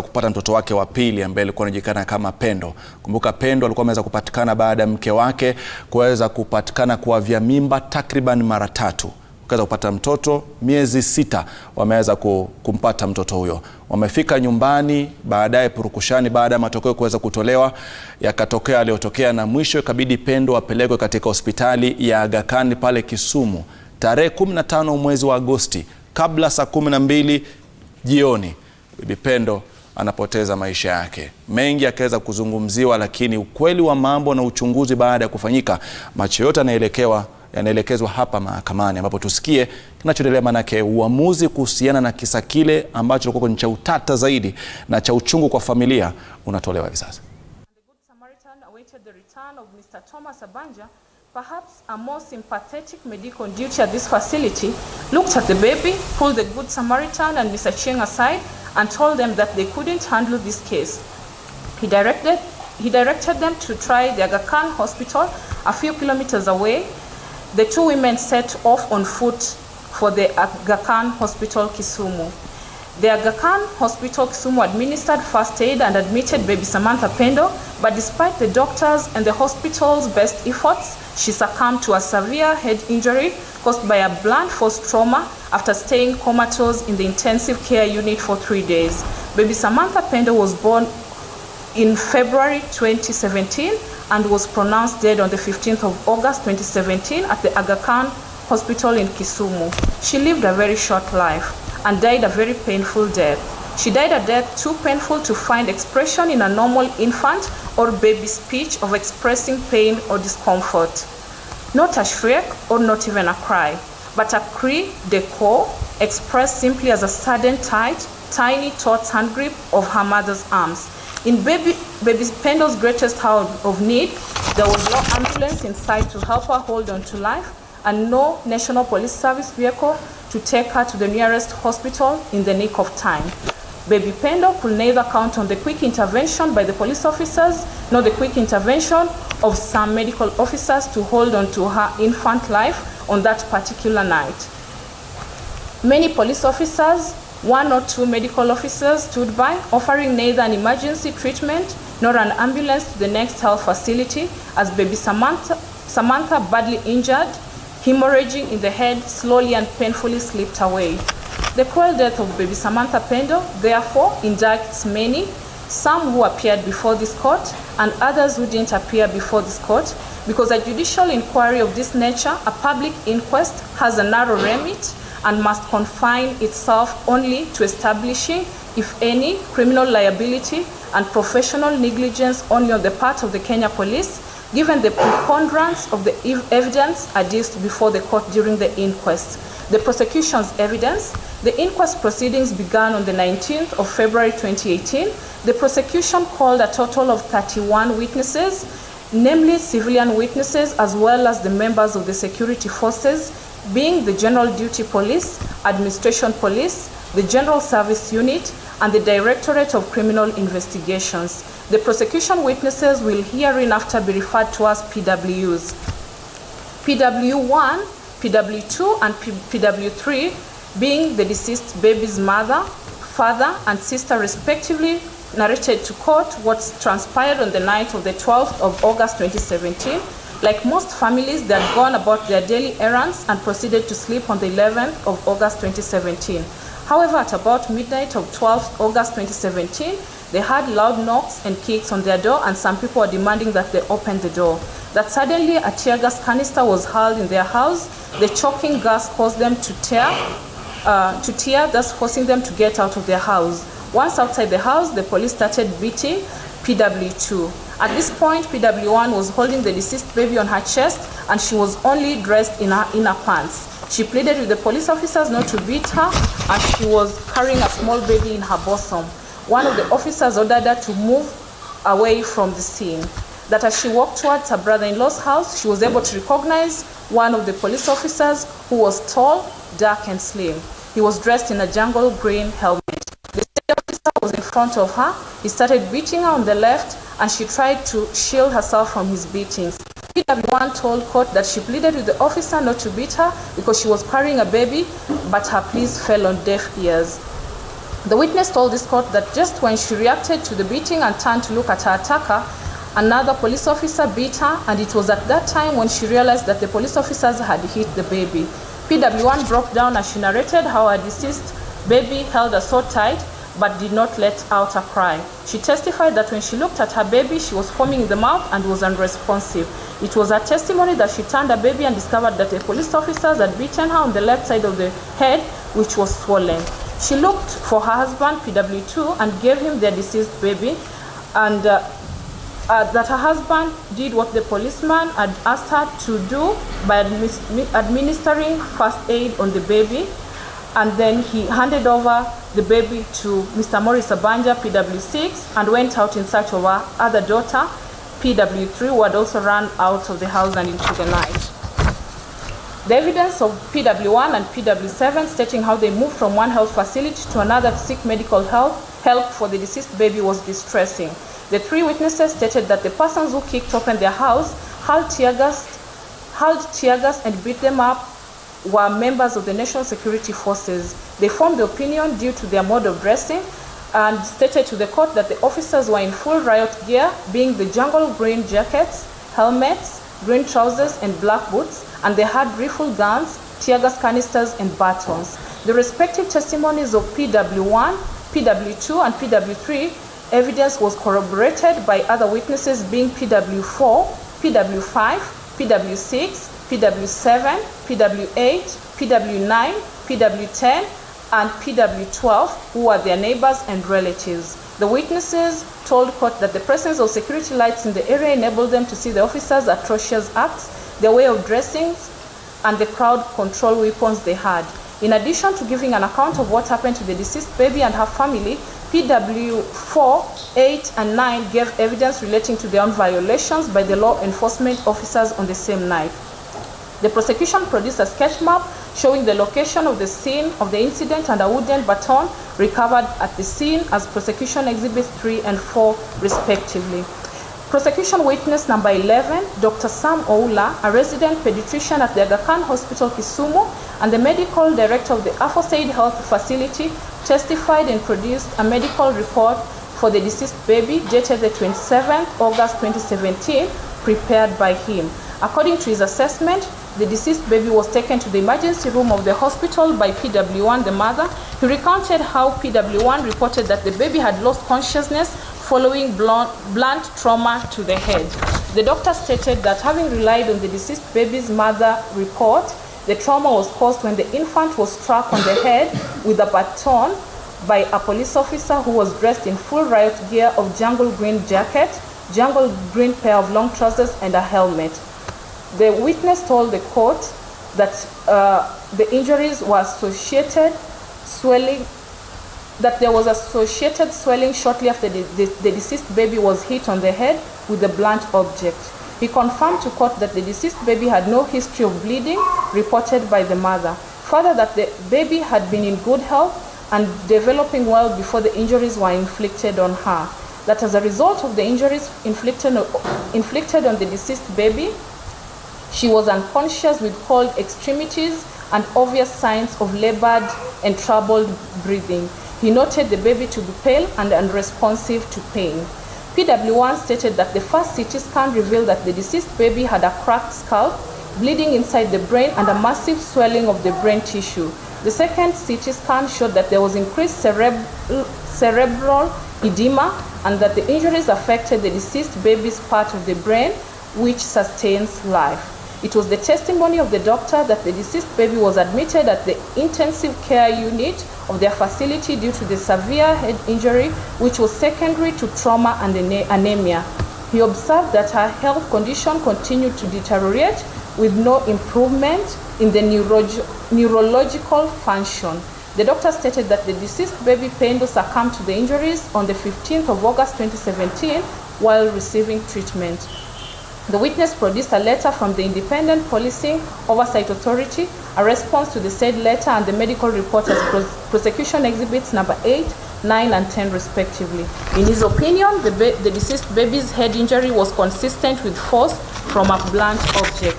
kupata mtoto wake wa pili ambaye alikuwa anajulikana kama Pendo. Kumbuka Pendo alikuwa ameweza kupatikana baada ya mke wake kuweza kupatikana kwa vya mimba takriban mara 3. Wakaweza kupata mtoto miezi 6 wameweza kumpata mtoto huyo. Wamefika nyumbani baadaye purukushani baada ya matokeo kuweza kutolewa yakatokea aliyotokea, na mwisho ikabidi Pendo apelekwe katika hospitali ya Aga Khan pale Kisumu tarehe 15 mwezi wa Agosti kabla saa 12 jioni. Bibi Pendo anapoteza maisha yake. Mengi yakaweza kuzungumziwa, lakini ukweli wa mambo na uchunguzi baada ya kufanyika, macho yote yanaelekezwa hapa mahakamani, ambapo tusikie kinachoendelea, manake uamuzi kuhusiana na kisa kile ambacho kilikuwa ni cha utata zaidi na cha uchungu kwa familia unatolewa hivi sasa. The Good Samaritan awaited the return of Mr. Thomas Abanja, perhaps a more sympathetic medical duty at this facility, looked at the baby, pulled the Good Samaritan and Mr. Cheng aside and told them that they couldn't handle this case. He directed them to try the Aga Khan hospital a few kilometers away. The two women set off on foot for the Aga Khan hospital, Kisumu. The Aga Khan hospital, Kisumu, administered first aid and admitted baby Samantha Pendo, but despite the doctors and the hospital's best efforts, she succumbed to a severe head injury caused by a blunt force trauma after staying comatose in the intensive care unit for 3 days. Baby Samantha Pendo was born in February 2017 and was pronounced dead on the 15th of August 2017 at the Aga Khan hospital in Kisumu. She lived a very short life and died a very painful death. She died a death too painful to find expression in a normal infant or baby speech of expressing pain or discomfort. Not a shriek or not even a cry, but a cri de corps expressed simply as a sudden tight, tiny taut hand grip of her mother's arms. In baby Pendo's greatest hour of need, there was no ambulance in sight to help her hold on to life, and no National Police Service vehicle to take her to the nearest hospital in the nick of time. Baby Pendo could neither count on the quick intervention by the police officers nor the quick intervention of some medical officers to hold on to her infant life on that particular night. Many police officers, 1 or 2 medical officers stood by, offering neither an emergency treatment nor an ambulance to the next health facility as baby Samantha, badly injured, hemorrhaging in the head, slowly and painfully slipped away. The cruel death of baby Samantha Pendo, therefore, indicts many, some who appeared before this court and others who didn't appear before this court, because a judicial inquiry of this nature, a public inquest, has a narrow remit and must confine itself only to establishing, if any, criminal liability and professional negligence only on the part of the Kenya Police, given the preponderance of the evidence adduced before the court during the inquest. The prosecution's evidence, the inquest proceedings began on the 19th of February 2018. The prosecution called a total of 31 witnesses, namely civilian witnesses as well as the members of the security forces, being the General Duty Police, Administration Police, the General Service Unit, and the Directorate of Criminal Investigations. The prosecution witnesses will hereinafter be referred to as PWs. PW1, PW2, and PW3 being the deceased baby's mother, father, and sister respectively, narrated to court what transpired on the night of the 12th of August 2017. Like most families, they had gone about their daily errands and proceeded to sleep on the 11th of August 2017. However, at about midnight of 12th August 2017, they heard loud knocks and kicks on their door, and some people were demanding that they open the door. That suddenly a tear gas canister was hurled in their house. The choking gas caused them to tear, thus forcing them to get out of their house. Once outside the house, the police started beating PW2. At this point, PW1 was holding the deceased baby on her chest, and she was only dressed in her inner pants. She pleaded with the police officers not to beat her as she was carrying a small baby in her bosom. One of the officers ordered her to move away from the scene. That as she walked towards her brother-in-law's house, she was able to recognize one of the police officers who was tall, dark, and slim. He was dressed in a jungle green helmet. The state officer was in front of her. He started beating her on the left, and she tried to shield herself from his beatings. PW1 told court that she pleaded with the officer not to beat her because she was carrying a baby, but her pleas fell on deaf ears. The witness told this court that just when she reacted to the beating and turned to look at her attacker, another police officer beat her, and it was at that time when she realized that the police officers had hit the baby. PW1 broke down as she narrated how her deceased baby held her so tight but did not let out a cry. She testified that when she looked at her baby, she was foaming in the mouth and was unresponsive. It was her testimony that she turned her baby and discovered that the police officers had beaten her on the left side of the head, which was swollen. She looked for her husband, PW2, and gave him their deceased baby, and that her husband did what the policeman had asked her to do by administering first aid on the baby, and then he handed over the baby to Mr. Morris Abanja, PW6, and went out in search of her other daughter, PW3, who had also run out of the house and into the night. The evidence of PW1 and PW7 stating how they moved from one health facility to another to seek medical help for the deceased baby was distressing. The three witnesses stated that the persons who kicked open their house, hurled tear gas and beat them up were members of the National Security Forces. They formed the opinion due to their mode of dressing and stated to the court that the officers were in full riot gear, being the jungle green jackets, helmets, green trousers, and black boots, and they had rifle guns, tear gas canisters, and batons. The respective testimonies of PW1, PW2, and PW3 evidence was corroborated by other witnesses being PW4, PW5, PW6, PW7, PW8, PW9, PW10, and PW12, who were their neighbors and relatives. The witnesses told court that the presence of security lights in the area enabled them to see the officers' atrocious acts, their way of dressing, and the crowd control weapons they had. In addition to giving an account of what happened to the deceased baby and her family, PW4, 8, and 9 gave evidence relating to their own violations by the law enforcement officers on the same night. The prosecution produced a sketch map showing the location of the scene of the incident and a wooden baton recovered at the scene as prosecution exhibits 3 and 4 respectively. Prosecution witness number 11, Dr. Sam Oula, a resident pediatrician at the Aga Khan Hospital, Kisumu, and the medical director of the aforesaid health facility, testified and produced a medical report for the deceased baby dated the 27th August 2017, prepared by him. According to his assessment, the deceased baby was taken to the emergency room of the hospital by PW1, the mother. He recounted how PW1 reported that the baby had lost consciousness following blunt trauma to the head. The doctor stated that having relied on the deceased baby's mother report, the trauma was caused when the infant was struck on the head with a baton by a police officer who was dressed in full riot gear of jungle green jacket, jungle green pair of long trousers, and a helmet. The witness told the court that the injuries were associated swelling, that there was associated swelling shortly after the deceased baby was hit on the head with a blunt object. He confirmed to court that the deceased baby had no history of bleeding reported by the mother. Further, that the baby had been in good health and developing well before the injuries were inflicted on her. That as a result of the injuries inflicted on the deceased baby, she was unconscious with cold extremities and obvious signs of labored and troubled breathing. He noted the baby to be pale and unresponsive to pain. PW1 stated that the first CT scan revealed that the deceased baby had a cracked scalp, bleeding inside the brain, and a massive swelling of the brain tissue. The second CT scan showed that there was increased cerebral edema and that the injuries affected the deceased baby's part of the brain, which sustains life. It was the testimony of the doctor that the deceased baby was admitted at the intensive care unit of their facility due to the severe head injury, which was secondary to trauma and anemia. He observed that her health condition continued to deteriorate with no improvement in the neurological function. The doctor stated that the deceased baby Pendo succumbed to the injuries on the 15th of August 2017 while receiving treatment. The witness produced a letter from the Independent Policing Oversight Authority, a response to the said letter, and the medical report as prosecution exhibits number 8, 9, and 10 respectively. In his opinion, the deceased baby's head injury was consistent with force from a blunt object.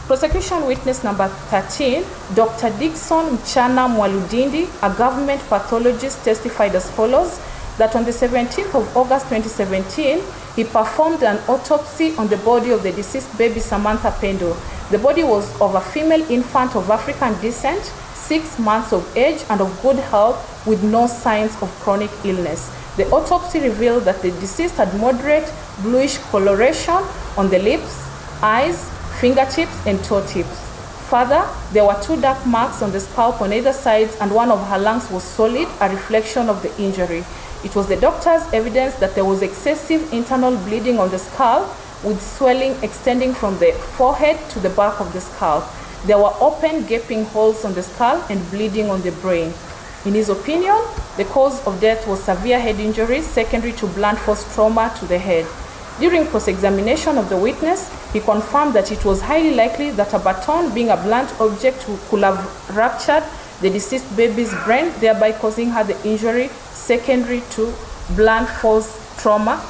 Prosecution witness number 13, Dr. Dickson Mchana Mwaludindi, a government pathologist, testified as follows, that on the 17th of August 2017, he performed an autopsy on the body of the deceased baby Samantha Pendo. The body was of a female infant of African descent, 6 months of age and of good health with no signs of chronic illness. The autopsy revealed that the deceased had moderate bluish coloration on the lips, eyes, fingertips, and toe tips. Further, there were 2 dark marks on the scalp on either side, and one of her lungs was solid, a reflection of the injury. It was the doctor's evidence that there was excessive internal bleeding on the scalp, with swelling extending from the forehead to the back of the scalp. There were open, gaping holes on the skull and bleeding on the brain. In his opinion, the cause of death was severe head injuries secondary to blunt force trauma to the head. During cross-examination of the witness, he confirmed that it was highly likely that a baton, being a blunt object, could have ruptured the deceased baby's brain, thereby causing her the injury secondary to blunt force trauma.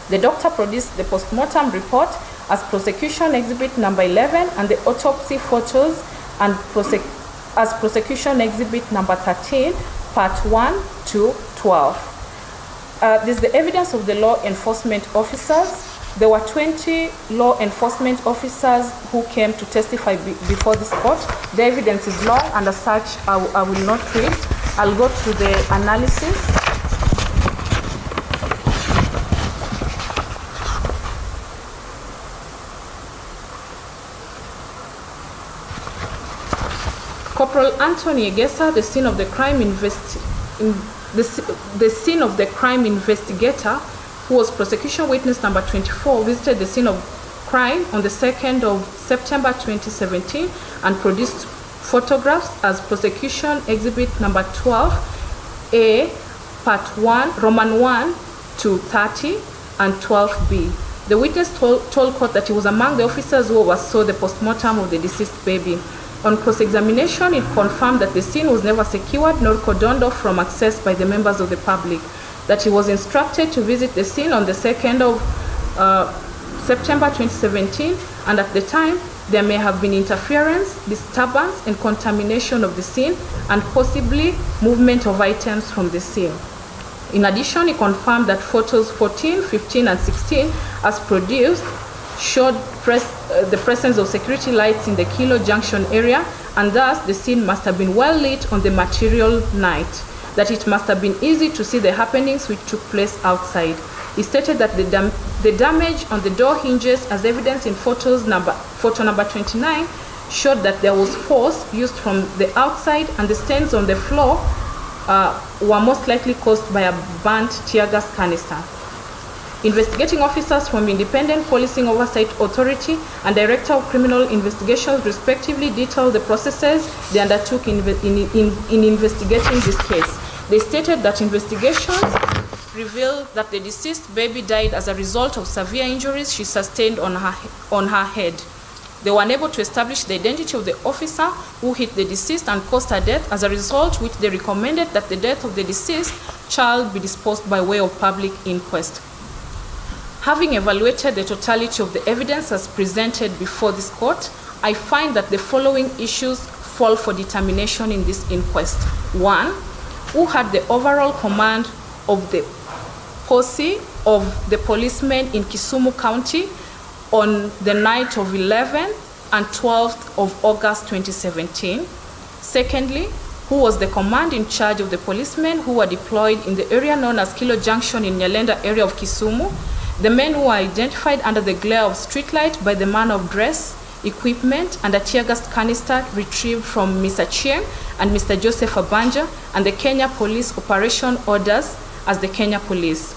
The doctor produced the post-mortem report as prosecution exhibit number 11 and the autopsy photos and as prosecution exhibit number 13, part 1 to 12. This is the evidence of the law enforcement officers. There were 20 law enforcement officers who came to testify before this court. The evidence is long, and as such, I will not read. I'll go through the analysis. Corporal Anthony Egesa, the scene of the crime investigator, who was prosecution witness number 24, visited the scene of crime on the 2nd of September 2017 and produced photographs as prosecution exhibit number 12A, part 1, Roman 1 to 30 and 12B. The witness told court that he was among the officers who oversaw the postmortem of the deceased baby. On cross-examination, it confirmed that the scene was never secured nor cordoned off from access by the members of the public, that he was instructed to visit the scene on the 2nd of September 2017, and at the time, there may have been interference, disturbance, and contamination of the scene, and possibly movement of items from the scene. In addition, he confirmed that photos 14, 15, and 16, as produced, showed the presence of security lights in the Kilo Junction area, and thus the scene must have been well lit on the material night, that it must have been easy to see the happenings which took place outside. He stated that the damage on the door hinges, as evidence in photo number 29, showed that there was force used from the outside, and the stains on the floor were most likely caused by a burnt tear gas canister. Investigating officers from Independent Policing Oversight Authority and Director of Criminal Investigations respectively detailed the processes they undertook in investigating this case. They stated that investigations revealed that the deceased baby died as a result of severe injuries she sustained on her head. They were unable to establish the identity of the officer who hit the deceased and caused her death, as a result which they recommended that the death of the deceased child be disposed by way of public inquest. Having evaluated the totality of the evidence as presented before this court, I find that the following issues fall for determination in this inquest. 1, who had the overall command of the posse of the policemen in Kisumu County on the night of 11th and 12th of August 2017. Secondly, who was the command in charge of the policemen who were deployed in the area known as Kilo Junction in Nyalenda area of Kisumu, the men who were identified under the glare of streetlight by the man of dress, equipment, and a tear gas canister retrieved from Mr. Chieng and Mr. Joseph Abanja, and the Kenya Police Operation Orders as the Kenya Police.